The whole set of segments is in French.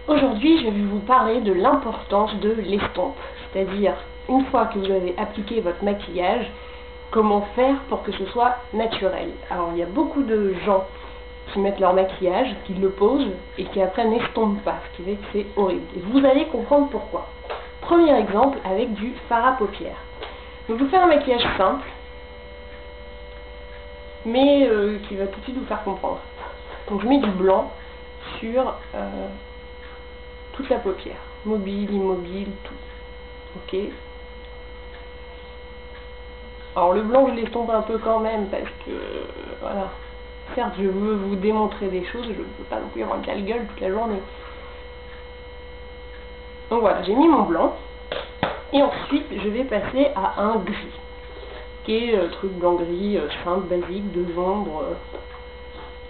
Aujourd'hui, je vais vous parler de l'importance de l'estompe, c'est-à-dire, une fois que vous avez appliqué votre maquillage, comment faire pour que ce soit naturel. Alors, il y a beaucoup de gens qui mettent leur maquillage, qui le posent, et qui après n'estompent pas, ce qui fait que c'est horrible. Et vous allez comprendre pourquoi. Premier exemple, avec du fard à paupières. Donc, je vous fais un maquillage simple, mais qui va tout de suite vous faire comprendre. Donc, je mets du blanc sur toute la paupière, mobile, immobile, tout. Ok. Alors le blanc, je l'estompe un peu quand même parce que voilà. Certes, je veux vous démontrer des choses, je ne veux pas non plus avoir de la gueule toute la journée. Donc voilà, j'ai mis mon blanc et ensuite je vais passer à un gris, qui est truc blanc-gris, simple, basique, de ombre,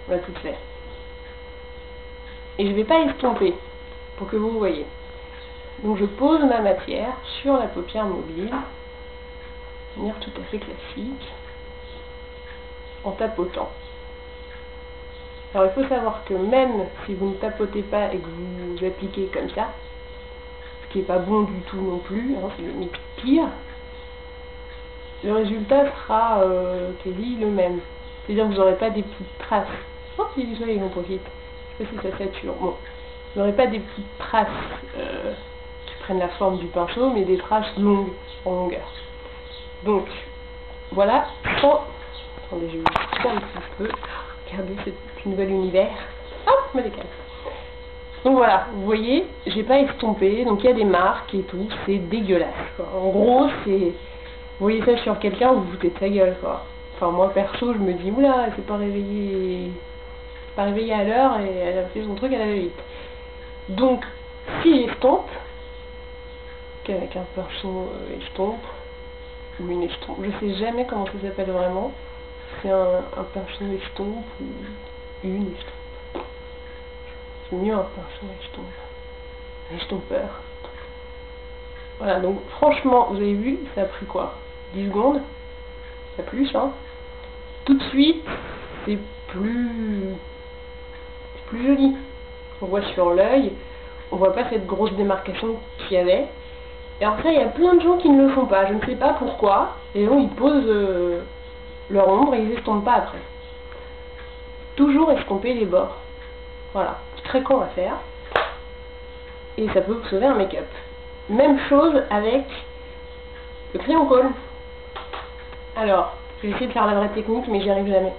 on va tout faire. Et je ne vais pas estomper pour que vous voyez. Donc je pose ma matière sur la paupière mobile, de manière tout à fait classique, en tapotant. Alors il faut savoir que même si vous ne tapotez pas et que vous appliquez comme ça, ce qui n'est pas bon du tout non plus, hein, c'est limite pire, le résultat sera quasi le même. C'est-à-dire que vous n'aurez pas des petites traces. Oh, il y a du soleil, j'en profite. Je sais pas si ça sature. Bon. Vous n'aurez pas des petites traces qui prennent la forme du pinceau, mais des traces longues, en longueur. Donc, voilà. Oh. Attendez, je vais vous expliquer un petit peu. Regardez ce nouvel univers. Hop, je me décale. Donc voilà, vous voyez, j'ai pas estompé, donc il y a des marques et tout, c'est dégueulasse, quoi. En gros, c'est... Vous voyez ça sur quelqu'un, vous vous foutez de sa gueule, quoi. Enfin, moi, perso, je me dis, oula, elle s'est pas réveillée à l'heure et elle a fait son truc, elle avait vite. Donc, si j'estompe, qu'avec un pinceau estompe, ou une estompe, je sais jamais comment ça s'appelle vraiment, c'est un pinceau estompe ou une estompe. C'est mieux un pinceau estompe, un estompeur. Voilà, donc franchement, vous avez vu, ça a pris quoi, 10 secondes, pas plus, hein. Tout de suite, c'est plus joli. On voit sur l'œil, on voit pas cette grosse démarcation qu'il y avait. Et alors ça, il y a plein de gens qui ne le font pas, je ne sais pas pourquoi, et donc ils posent leur ombre et ils estompent pas après. Toujours estomper les bords. Voilà, c'est très con à faire, et ça peut vous sauver un make-up. Même chose avec le crayon colle. Alors, je vais essayer de faire la vraie technique, mais j'y arrive jamais.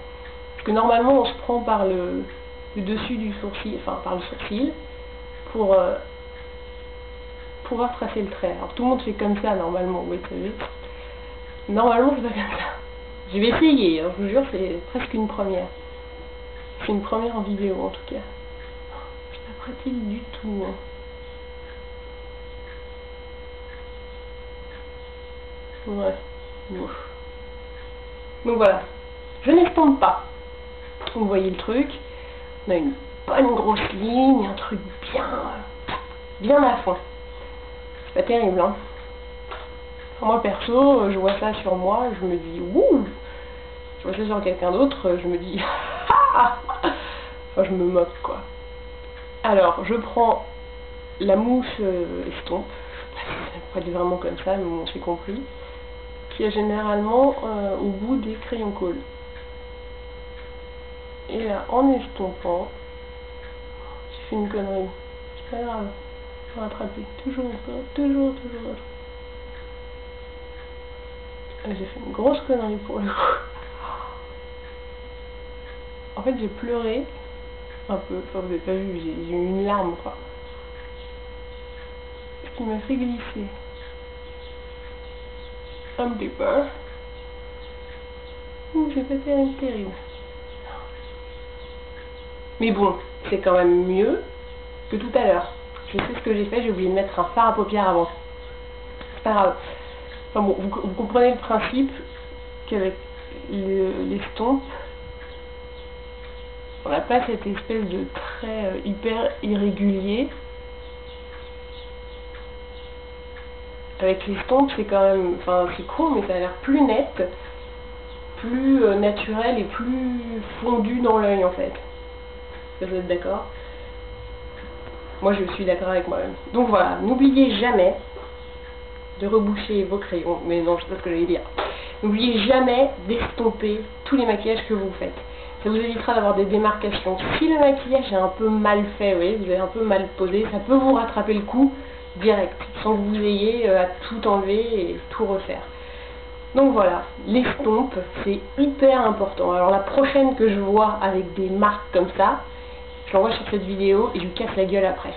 Parce que normalement, on se prend par le dessus du sourcil, enfin par le sourcil, pour pouvoir tracer le trait. Alors tout le monde fait comme ça normalement, vous savez. Normalement, c'est pas comme ça. Je vais essayer, hein, je vous jure, c'est presque une première. C'est une première en vidéo en tout cas. C'est pas pratique du tout. Hein. Ouais. Ouf. Donc voilà. Je n'estompe pas. Vous voyez le truc. On a une bonne grosse ligne, un truc bien à fond. C'est pas terrible, hein. Enfin, moi perso, je vois ça sur moi, je me dis ouh. Je vois ça sur quelqu'un d'autre, je me dis enfin, je me moque quoi. Alors, je prends la mousse estompe, je sais pas si ça pourrait être vraiment comme ça, mais bon, c'est compris, qui est généralement au bout des crayons colle. Et là, en estompant, j'ai fait une connerie. C'est pas grave, je vais rattraper. Toujours. J'ai fait une grosse connerie pour le coup. En fait, j'ai pleuré un peu. Enfin, vous n'avez pas vu, j'ai eu une larme, quoi. Ce qui m'a fait glisser un petit peu. C'est pas terrible. Mais bon, c'est quand même mieux que tout à l'heure. Je sais ce que j'ai fait, j'ai oublié de mettre un fard à paupières avant. C'est pas grave. Enfin bon, vous comprenez le principe qu'avec l'estompe, on n'a pas cette espèce de trait hyper irrégulier. Avec l'estompe, c'est quand même, enfin c'est con, mais ça a l'air plus net, plus naturel et plus fondu dans l'œil en fait. Vous êtes d'accord? Moi je suis d'accord avec moi-même. Donc voilà, n'oubliez jamais de reboucher vos crayons, mais non, je sais pas ce que j'allais dire. N'oubliez jamais d'estomper tous les maquillages que vous faites. Ça vous évitera d'avoir des démarcations. Si le maquillage est un peu mal fait, oui, vous avez un peu mal posé, ça peut vous rattraper le coup direct, sans que vous ayez à tout enlever et tout refaire. Donc voilà, l'estompe, c'est hyper important. Alors la prochaine que je vois avec des marques comme ça, je l'envoie sur cette vidéo et je lui casse la gueule après.